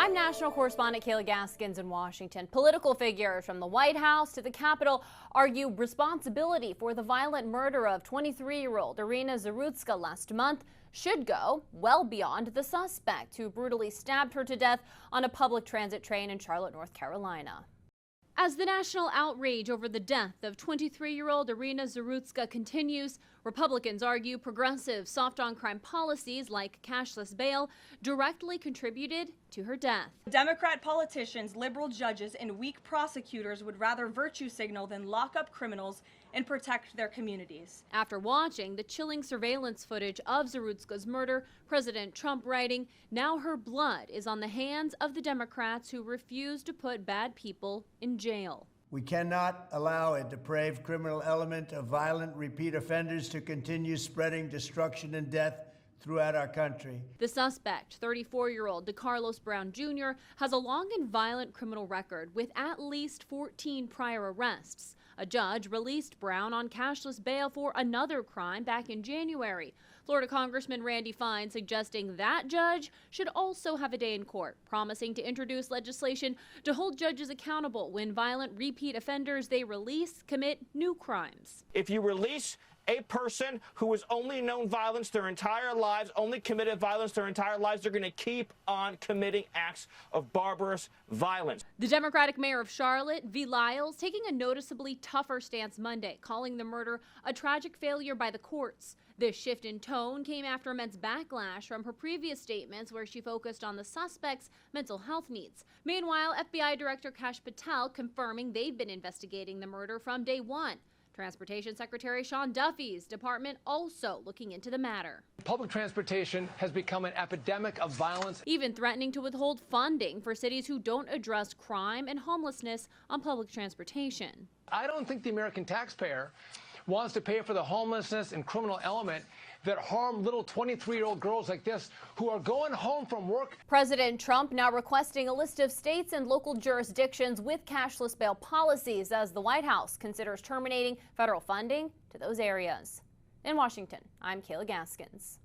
I'm national correspondent Kayla Gaskins in Washington. Political figures from the White House to the Capitol argue responsibility for the violent murder of 23-year-old Iryna Zarutska last month should go well beyond the suspect who brutally stabbed her to death on a public transit train in Charlotte, North Carolina. As the national outrage over the death of 23-year-old Iryna Zarutska continues, Republicans argue progressive soft-on-crime policies like cashless bail directly contributed to her death. Democrat politicians, liberal judges, and weak prosecutors would rather virtue signal than lock up criminals and protect their communities. After watching the chilling surveillance footage of Zarutska's murder, President Trump writing, "Now her blood is on the hands of the Democrats who refuse to put bad people in jail." We cannot allow a depraved criminal element of violent repeat offenders to continue spreading destruction and death throughout our country. The suspect, 34-year-old DeCarlos Brown Jr., has a long and violent criminal record with at least 14 prior arrests. A judge released Brown on cashless bail for another crime back in January. Florida Congressman Randy Fine suggesting that judge should also have a day in court, promising to introduce legislation to hold judges accountable when violent repeat offenders they release commit new crimes. If you release a person who has only known violence their entire lives, only committed violence their entire lives, they're going to keep on committing acts of barbarous violence. The Democratic mayor of Charlotte, V. Lyles, taking a noticeably tougher stance Monday, calling the murder a tragic failure by the courts. This shift in tone came after immense backlash from her previous statements where she focused on the suspect's mental health needs. Meanwhile, FBI Director Kash Patel confirming they've been investigating the murder from day one. Transportation Secretary Sean Duffy's department also looking into the matter. Public transportation has become an epidemic of violence, even threatening to withhold funding for cities who don't address crime and homelessness on public transportation. I don't think the American taxpayer wants to pay for the homelessness and criminal element that harm little 23-year-old girls like this who are going home from work. President Trump now requesting a list of states and local jurisdictions with cashless bail policies as the White House considers terminating federal funding to those areas. In Washington, I'm Kayla Gaskins.